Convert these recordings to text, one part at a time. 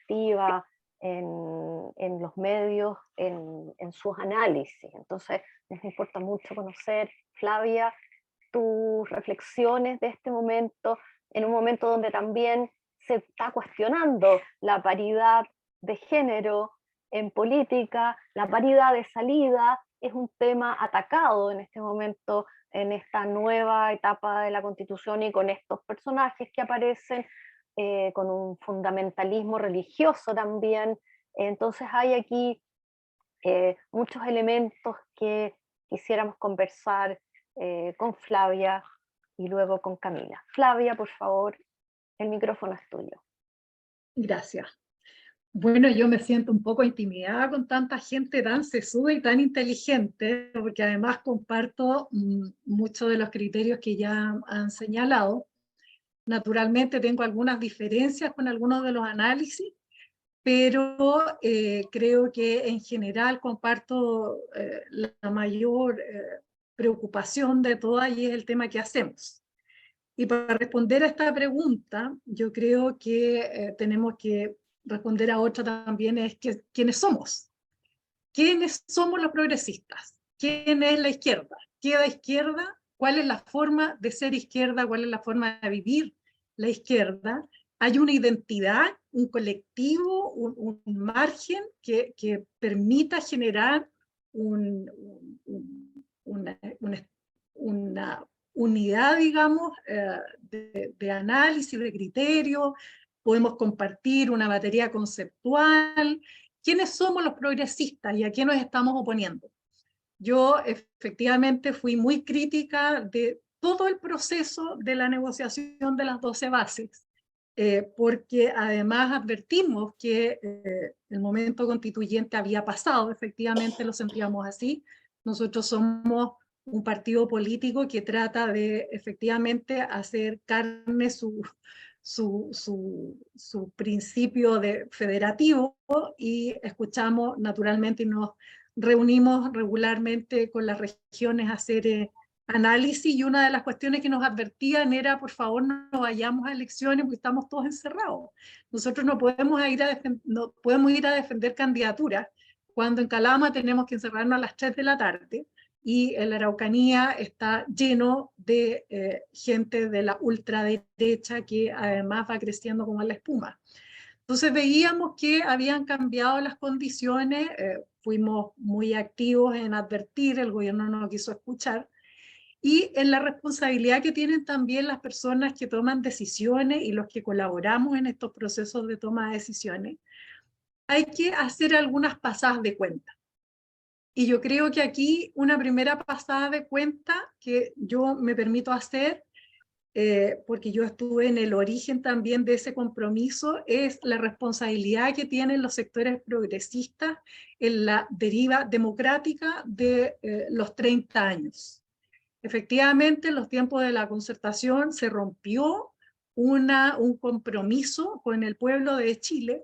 proactiva en los medios, en sus análisis. Entonces, nos importa mucho conocer, Flavia, tus reflexiones de este momento, en un momento donde también se está cuestionando la paridad de género en política, la paridad de salida es un tema atacado en este momento, en esta nueva etapa de la Constitución y con estos personajes que aparecen, con un fundamentalismo religioso también. Entonces hay aquí muchos elementos que quisiéramos conversar con Flavia y luego con Camila. Flavia, por favor, el micrófono es tuyo. Gracias. Bueno, yo me siento un poco intimidada con tanta gente tan sesuda y tan inteligente, porque además comparto muchos de los criterios que ya han señalado. Naturalmente tengo algunas diferencias con algunos de los análisis, pero creo que en general comparto la mayor preocupación de todas y es el tema que hacemos. Y para responder a esta pregunta, yo creo que tenemos que responder a otra también, es que, ¿quiénes somos? ¿Quiénes somos los progresistas? ¿Quién es la izquierda? ¿Qué da izquierda? ¿Cuál es la forma de ser izquierda? ¿Cuál es la forma de vivir la izquierda? Hay una identidad, un colectivo, un margen que permita generar una unidad, digamos, de análisis, de criterio. Podemos compartir una batería conceptual. ¿Quiénes somos los progresistas y a qué nos estamos oponiendo? Yo efectivamente fui muy crítica de todo el proceso de la negociación de las 12 bases, porque además advertimos que el momento constituyente había pasado, efectivamente lo sentíamos así. Nosotros somos un partido político que trata de efectivamente hacer carne su principio de federativo, y escuchamos naturalmente y nos reunimos regularmente con las regiones a hacer análisis, y una de las cuestiones que nos advertían era: por favor, no vayamos a elecciones porque estamos todos encerrados. Nosotros no podemos ir a defender candidaturas cuando en Calama tenemos que encerrarnos a las 3 de la tarde y en la Araucanía está lleno de gente de la ultraderecha que además va creciendo como la espuma. Entonces veíamos que habían cambiado las condiciones, fuimos muy activos en advertir, el gobierno no quiso escuchar, y en la responsabilidad que tienen también las personas que toman decisiones y los que colaboramos en estos procesos de toma de decisiones. Hay que hacer algunas pasadas de cuenta. Y yo creo que aquí una primera pasada de cuenta que yo me permito hacer, porque yo estuve en el origen también de ese compromiso, es la responsabilidad que tienen los sectores progresistas en la deriva democrática de los 30 años. Efectivamente, en los tiempos de la concertación se rompió un compromiso con el pueblo de Chile,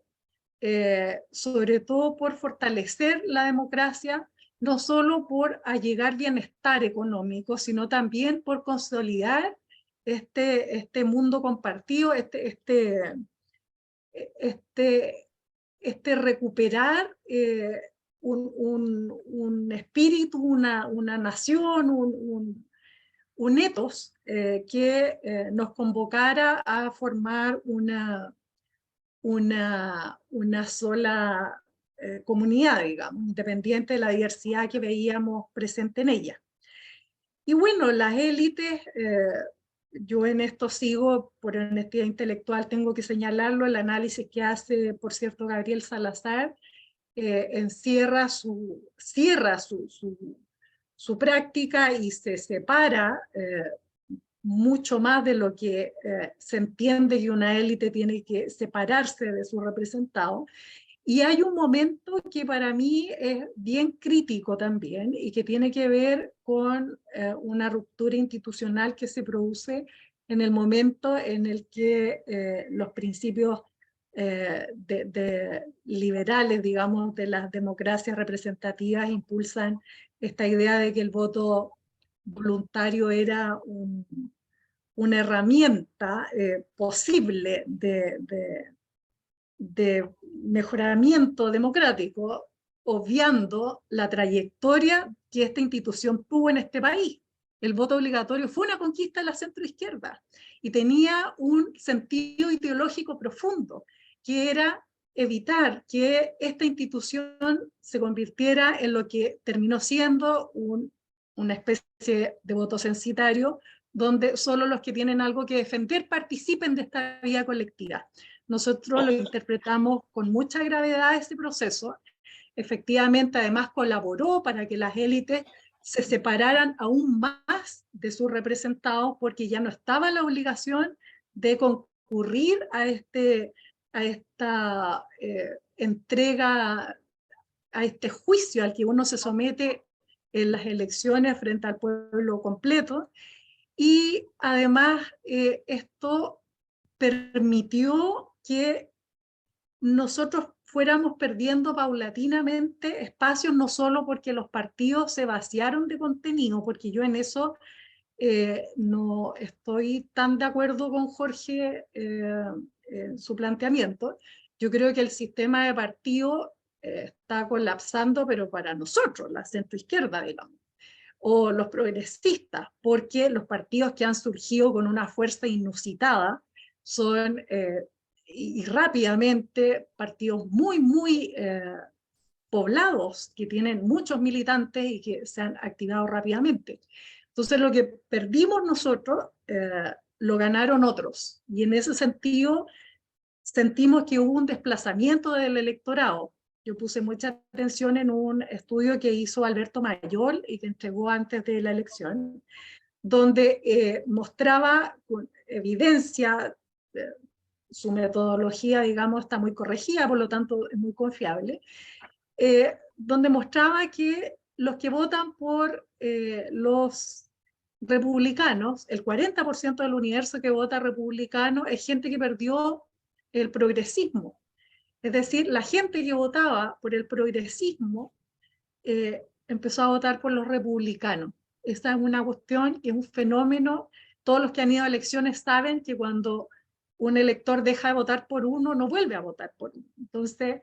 sobre todo por fortalecer la democracia, no solo por allegar bienestar económico, sino también por consolidar este mundo compartido, recuperar un espíritu, una nación, un ethos que nos convocara a formar una sola comunidad, digamos, independiente de la diversidad que veíamos presente en ella. Y bueno, las élites, yo en esto sigo, por honestidad intelectual tengo que señalarlo, el análisis que hace, por cierto, Gabriel Salazar, cierra su práctica y se separa mucho más de lo que se entiende que una élite tiene que separarse de su representado. Y hay un momento que para mí es bien crítico también y que tiene que ver con una ruptura institucional que se produce en el momento en el que los principios liberales, digamos, de las democracias representativas impulsan esta idea de que el voto voluntario era una herramienta posible de mejoramiento democrático, obviando la trayectoria que esta institución tuvo en este país. El voto obligatorio fue una conquista de la centroizquierda y tenía un sentido ideológico profundo, que era evitar que esta institución se convirtiera en lo que terminó siendo una especie de voto censitario, donde solo los que tienen algo que defender participen de esta vía colectiva. Nosotros lo interpretamos con mucha gravedad este proceso. Efectivamente, además colaboró para que las élites se separaran aún más de sus representados, porque ya no estaba la obligación de concurrir a esta entrega, a este juicio al que uno se somete en las elecciones frente al pueblo completo. Y además esto permitió que nosotros fuéramos perdiendo paulatinamente espacios, no solo porque los partidos se vaciaron de contenido, porque yo en eso no estoy tan de acuerdo con Jorge en su planteamiento. Yo creo que el sistema de partido está colapsando, pero para nosotros, la centroizquierda, digamos, o los progresistas, porque los partidos que han surgido con una fuerza inusitada son y rápidamente partidos muy poblados, que tienen muchos militantes y que se han activado rápidamente. Entonces lo que perdimos nosotros lo ganaron otros, y en ese sentido sentimos que hubo un desplazamiento del electorado. Yo puse mucha atención en un estudio que hizo Alberto Mayol y que entregó antes de la elección, donde mostraba con evidencia, su metodología, digamos, está muy corregida, por lo tanto es muy confiable, donde mostraba que los que votan por los republicanos, el 40% del universo que vota republicano es gente que perdió el progresismo. Es decir, la gente que votaba por el progresismo empezó a votar por los republicanos. Esta es una cuestión que es un fenómeno. Todos los que han ido a elecciones saben que cuando un elector deja de votar por uno, no vuelve a votar por uno. Entonces,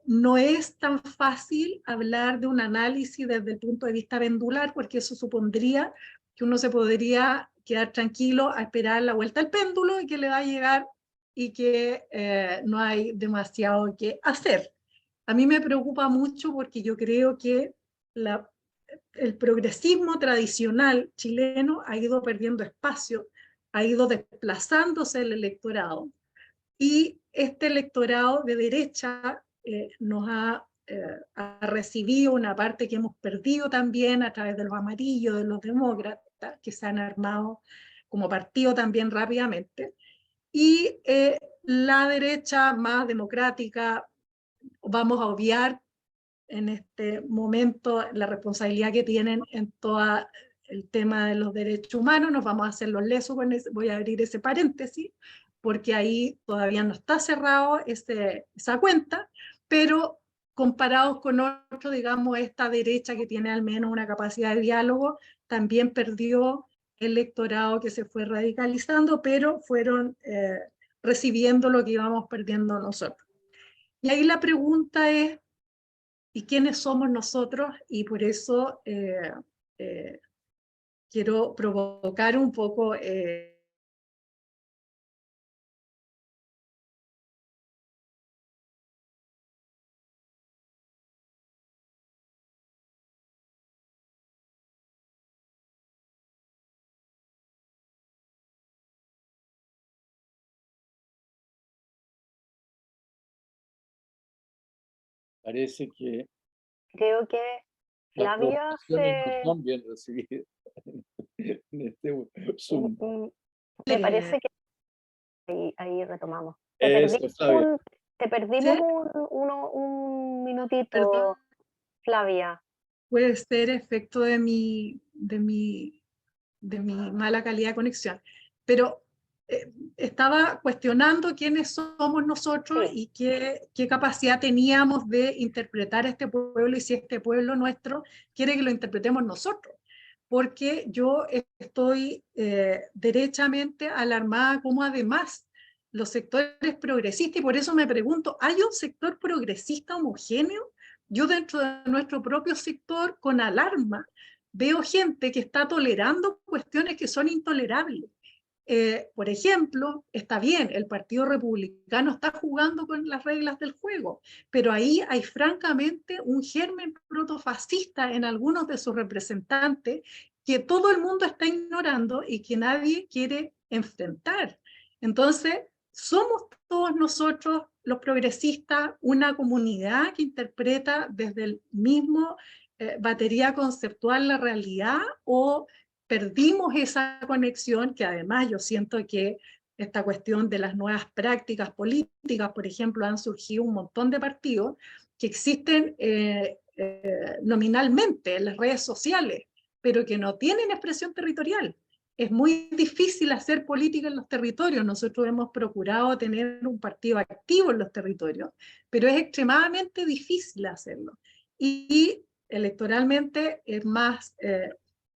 no es tan fácil hablar de un análisis desde el punto de vista pendular, porque eso supondría que uno se podría quedar tranquilo a esperar la vuelta al péndulo y que le va a llegar y que no hay demasiado que hacer. A mí me preocupa mucho porque yo creo que el progresismo tradicional chileno ha ido perdiendo espacio, ha ido desplazándose el electorado, y este electorado de derecha nos ha recibido una parte que hemos perdido también a través de los amarillos, de los demócratas, que se han armado como partido también rápidamente, y la derecha más democrática. Vamos a obviar en este momento la responsabilidad que tienen en todo el tema de los derechos humanos. Nos vamos a hacer los lesos con voy a abrir ese paréntesis, porque ahí todavía no está cerrado esa cuenta, pero comparados con otro, digamos, esta derecha que tiene al menos una capacidad de diálogo, también perdió electorado que se fue radicalizando, pero fueron recibiendo lo que íbamos perdiendo nosotros. Y ahí la pregunta es, ¿y quiénes somos nosotros? Y por eso quiero provocar un poco Parece que Creo que las Flavia provocaciones no son bien recibidas en este Zoom. me parece que ahí retomamos. Eso, Flavia. Te perdimos ¿sí? un minutito, Perdón, Flavia. puede ser efecto de mi mala calidad de conexión, pero estaba cuestionando quiénes somos nosotros Sí, y qué capacidad teníamos de interpretar a este pueblo, y si este pueblo nuestro quiere que lo interpretemos nosotros. Porque yo estoy derechamente alarmada como además los sectores progresistas, y por eso me pregunto, ¿hay un sector progresista homogéneo? Yo dentro de nuestro propio sector, con alarma, veo gente que está tolerando cuestiones que son intolerables. Por ejemplo, está bien, el Partido Republicano está jugando con las reglas del juego, pero ahí hay francamente un germen protofascista en algunos de sus representantes que todo el mundo está ignorando y que nadie quiere enfrentar. Entonces, somos todos nosotros los progresistas una comunidad que interpreta desde el mismo batería conceptual la realidad, o perdimos esa conexión, que además yo siento que esta cuestión de las nuevas prácticas políticas, por ejemplo, han surgido un montón de partidos que existen nominalmente en las redes sociales, pero que no tienen expresión territorial. Es muy difícil hacer política en los territorios. Nosotros hemos procurado tener un partido activo en los territorios, pero es extremadamente difícil hacerlo. Y electoralmente es más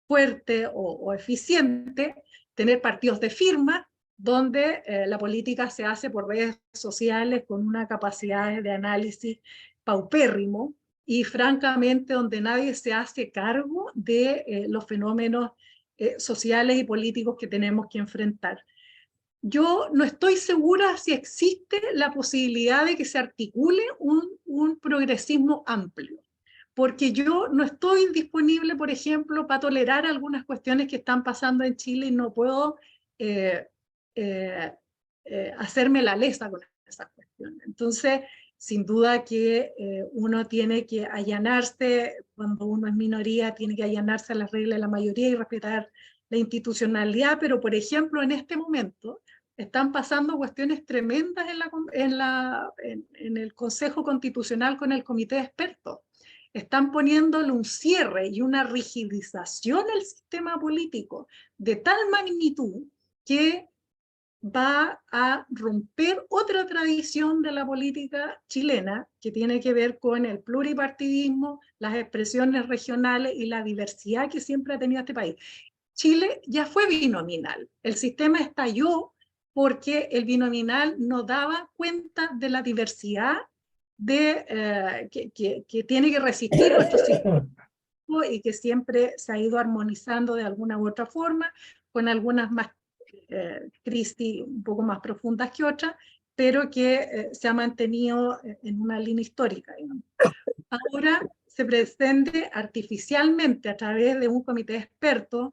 fuerte o eficiente tener partidos de firma donde la política se hace por redes sociales con una capacidad de análisis paupérrimo y francamente donde nadie se hace cargo de los fenómenos sociales y políticos que tenemos que enfrentar. Yo no estoy segura si existe la posibilidad de que se articule un progresismo amplio, porque yo no estoy disponible, por ejemplo, para tolerar algunas cuestiones que están pasando en Chile y no puedo eh, eh, hacerme la lesa con esas cuestiones. Entonces, sin duda que uno tiene que allanarse, cuando uno es minoría, tiene que allanarse a las reglas de la mayoría y respetar la institucionalidad, pero por ejemplo, en este momento están pasando cuestiones tremendas en el Consejo Constitucional con el Comité de Expertos. Están poniéndole un cierre y una rigidización al sistema político de tal magnitud que va a romper otra tradición de la política chilena que tiene que ver con el pluripartidismo, las expresiones regionales y la diversidad que siempre ha tenido este país. Chile ya fue binominal. El sistema estalló porque el binominal no daba cuenta de la diversidad que tiene que resistir nuestro sistema y que siempre se ha ido armonizando de alguna u otra forma, con algunas más crisis un poco más profundas que otras, pero que se ha mantenido en una línea histórica, digamos. Ahora se pretende artificialmente a través de un comité de expertos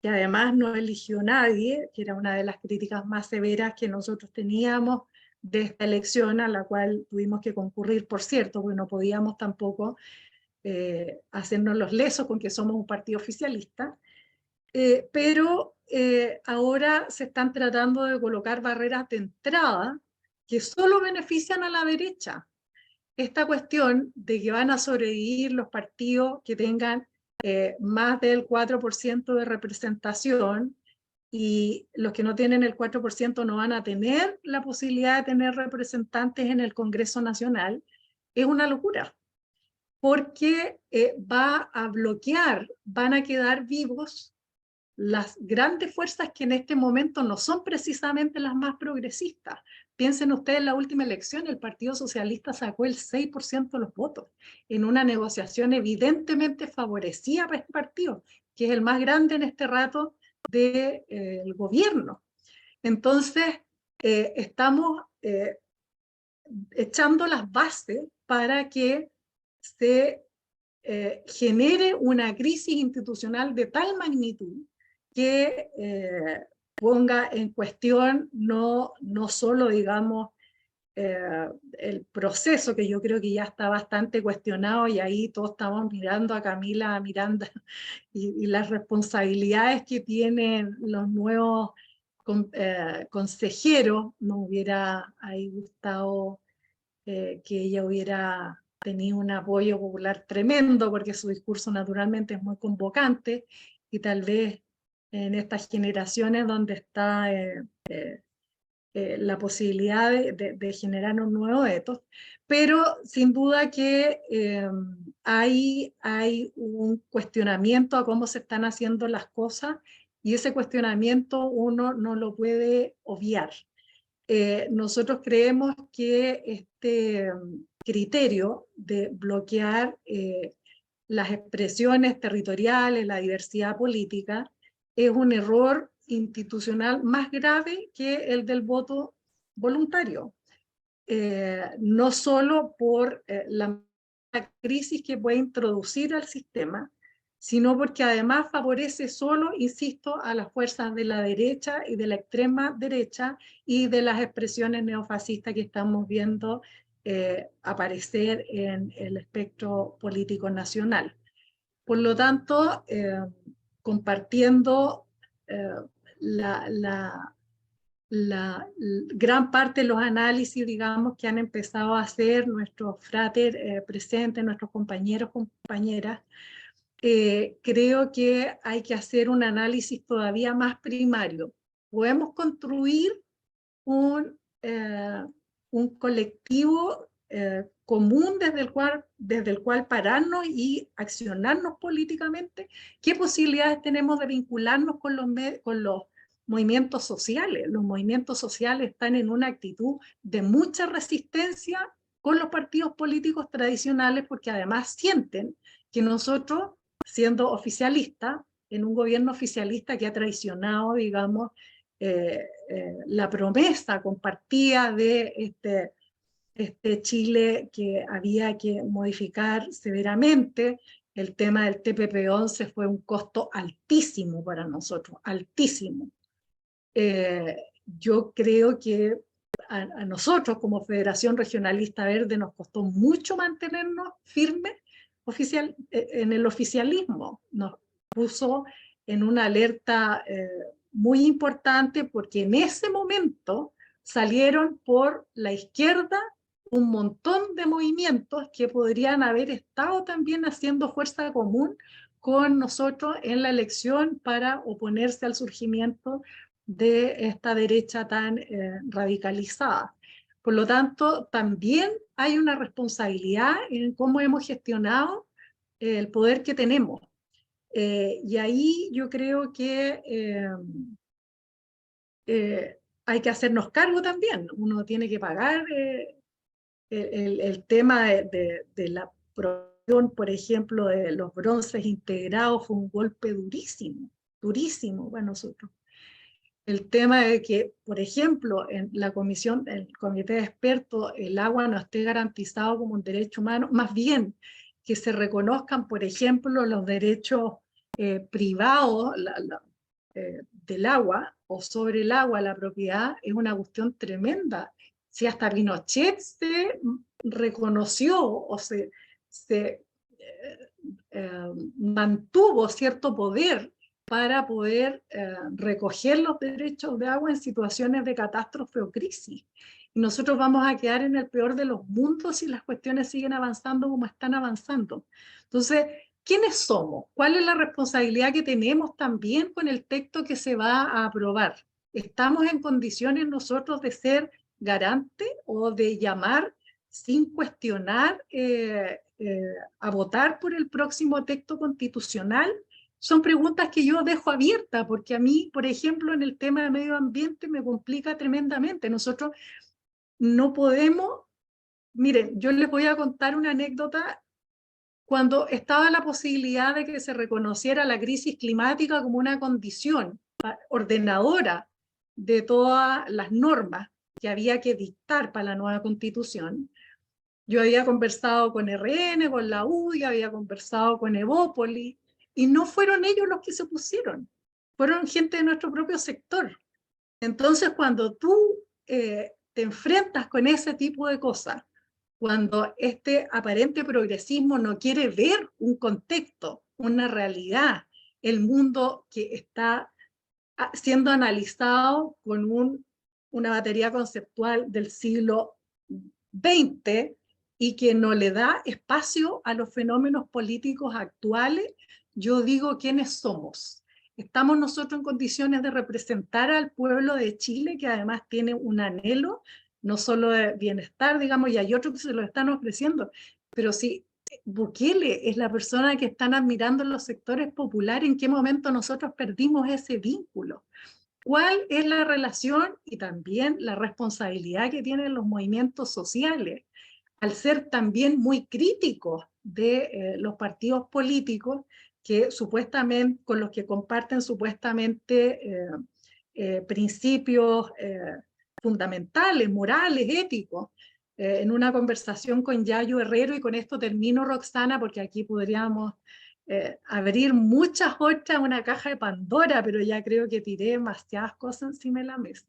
que además no eligió nadie, que era una de las críticas más severas que nosotros teníamos de esta elección, a la cual tuvimos que concurrir, por cierto, porque no podíamos tampoco hacernos los lesos con que somos un partido oficialista, pero ahora se están tratando de colocar barreras de entrada que solo benefician a la derecha. Esta cuestión de que van a sobrevivir los partidos que tengan más del 4% de representación, y los que no tienen el 4% no van a tener la posibilidad de tener representantes en el Congreso Nacional, es una locura, porque va a bloquear, van a quedar vivos las grandes fuerzas que en este momento no son precisamente las más progresistas. Piensen ustedes en la última elección, el Partido Socialista sacó el 6% de los votos en una negociación evidentemente favorecida para este partido, que es el más grande en este rato del gobierno. Entonces, estamos echando las bases para que se genere una crisis institucional de tal magnitud que ponga en cuestión no solo, digamos, el proceso, que yo creo que ya está bastante cuestionado, y ahí todos estamos mirando a Camila Miranda y las responsabilidades que tienen los nuevos consejeros. No hubiera ahí gustado que ella hubiera tenido un apoyo popular tremendo, porque su discurso naturalmente es muy convocante, y tal vez en estas generaciones donde está la posibilidad de generar un nuevo etos, pero sin duda que hay un cuestionamiento a cómo se están haciendo las cosas, y ese cuestionamiento uno no lo puede obviar. nosotros creemos que este criterio de bloquear las expresiones territoriales, la diversidad política, es un error institucional más grave que el del voto voluntario. No solo por la crisis que puede introducir al sistema, sino porque además favorece solo, insisto, a las fuerzas de la derecha y de la extrema derecha y de las expresiones neofascistas que estamos viendo aparecer en el espectro político nacional. Por lo tanto, compartiendo la gran parte de los análisis, digamos, que han empezado a hacer nuestros frater presentes, nuestros compañeros, compañeras, creo que hay que hacer un análisis todavía más primario. Podemos construir un colectivo común desde el cual pararnos y accionarnos políticamente. ¿Qué posibilidades tenemos de vincularnos con los movimientos sociales? Los movimientos sociales están en una actitud de mucha resistencia con los partidos políticos tradicionales, porque además sienten que nosotros, siendo oficialistas, en un gobierno oficialista que ha traicionado, digamos, la promesa compartida de este Chile que había que modificar severamente. El tema del TPP-11 fue un costo altísimo para nosotros, altísimo. Yo creo que a nosotros como Federación Regionalista Verde nos costó mucho mantenernos firmes en el oficialismo. Nos puso en una alerta muy importante, porque en ese momento salieron por la izquierda un montón de movimientos que podrían haber estado también haciendo fuerza común con nosotros en la elección para oponerse al surgimiento de esta derecha tan radicalizada. Por lo tanto, también hay una responsabilidad en cómo hemos gestionado el poder que tenemos. Y ahí yo creo que hay que hacernos cargo también. Uno tiene que pagar el tema de la producción, por ejemplo, de los bronces integrados. Fue un golpe durísimo, durísimo para nosotros. El tema de que, por ejemplo, en la comisión, el comité de expertos, el agua no esté garantizado como un derecho humano, más bien que se reconozcan, por ejemplo, los derechos privados del agua o sobre el agua, la propiedad, es una cuestión tremenda. Si hasta Pinochet se reconoció o se mantuvo cierto poder para poder recoger los derechos de agua en situaciones de catástrofe o crisis. Y nosotros vamos a quedar en el peor de los mundos si las cuestiones siguen avanzando como están avanzando. Entonces, ¿quiénes somos? ¿Cuál es la responsabilidad que tenemos también con el texto que se va a aprobar? ¿Estamos en condiciones nosotros de ser garantes o de llamar sin cuestionar a votar por el próximo texto constitucional? Son preguntas que yo dejo abiertas, porque a mí, por ejemplo, en el tema de medio ambiente me complica tremendamente. Nosotros no podemos... Miren, yo les voy a contar una anécdota. Cuando estaba la posibilidad de que se reconociera la crisis climática como una condición ordenadora de todas las normas que había que dictar para la nueva constitución, yo había conversado con RN, con la UDI, había conversado con Evópolis, y no fueron ellos los que se opusieron, fueron gente de nuestro propio sector. Entonces, cuando tú te enfrentas con ese tipo de cosas, cuando este aparente progresismo no quiere ver un contexto, una realidad, el mundo que está siendo analizado con una batería conceptual del siglo XX y que no le da espacio a los fenómenos políticos actuales, yo digo, ¿quiénes somos? ¿Estamos nosotros en condiciones de representar al pueblo de Chile, que además tiene un anhelo, no solo de bienestar, digamos, y hay otros que se lo están ofreciendo, pero si Bukele es la persona que están admirando en los sectores populares, ¿en qué momento nosotros perdimos ese vínculo? cuál es la relación y también la responsabilidad que tienen los movimientos sociales al ser también muy críticos de los partidos políticos que supuestamente, con los que comparten supuestamente principios fundamentales, morales, éticos. En una conversación con Yayo Herrero, y con esto termino, Roxana, porque aquí podríamos abrir muchas otras, una caja de Pandora, pero ya creo que tiré demasiadas cosas encima de la mesa.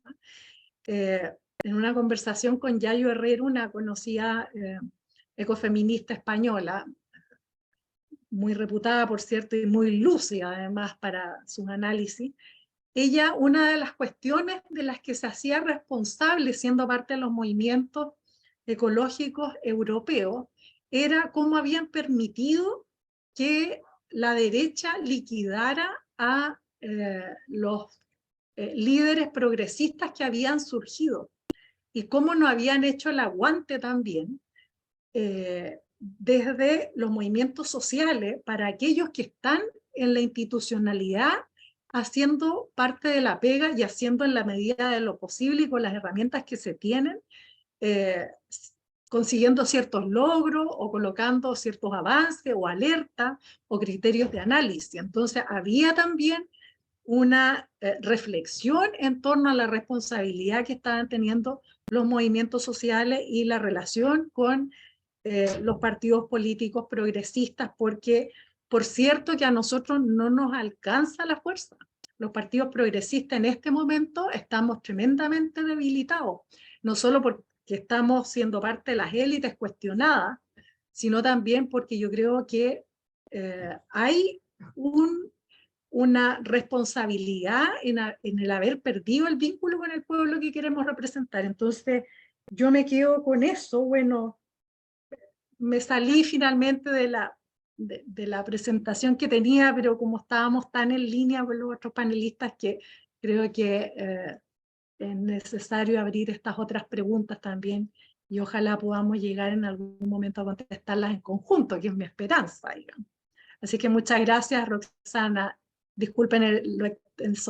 En una conversación con Yayo Herrero, una conocida ecofeminista española, muy reputada, por cierto, y muy lúcida además para sus análisis, ella, una de las cuestiones de las que se hacía responsable siendo parte de los movimientos ecológicos europeos era cómo habían permitido que la derecha liquidara a los líderes progresistas que habían surgido y cómo no habían hecho el aguante también desde los movimientos sociales para aquellos que están en la institucionalidad haciendo parte de la pega y haciendo en la medida de lo posible y con las herramientas que se tienen, consiguiendo ciertos logros o colocando ciertos avances o alertas o criterios de análisis. Entonces había también una reflexión en torno a la responsabilidad que estaban teniendo los movimientos sociales y la relación con los partidos políticos progresistas, porque por cierto que a nosotros no nos alcanza la fuerza. Los partidos progresistas en este momento estamos tremendamente debilitados, no solo porque estamos siendo parte de las élites cuestionadas, sino también porque yo creo que hay una responsabilidad en el haber perdido el vínculo con el pueblo que queremos representar. Entonces yo me quedo con eso. Bueno, me salí finalmente de la presentación que tenía, pero como estábamos tan en línea con los otros panelistas, que creo que es necesario abrir estas otras preguntas también, y ojalá podamos llegar en algún momento a contestarlas en conjunto, que es mi esperanza, digamos. Así que muchas gracias, Roxana. Disculpen lo extenso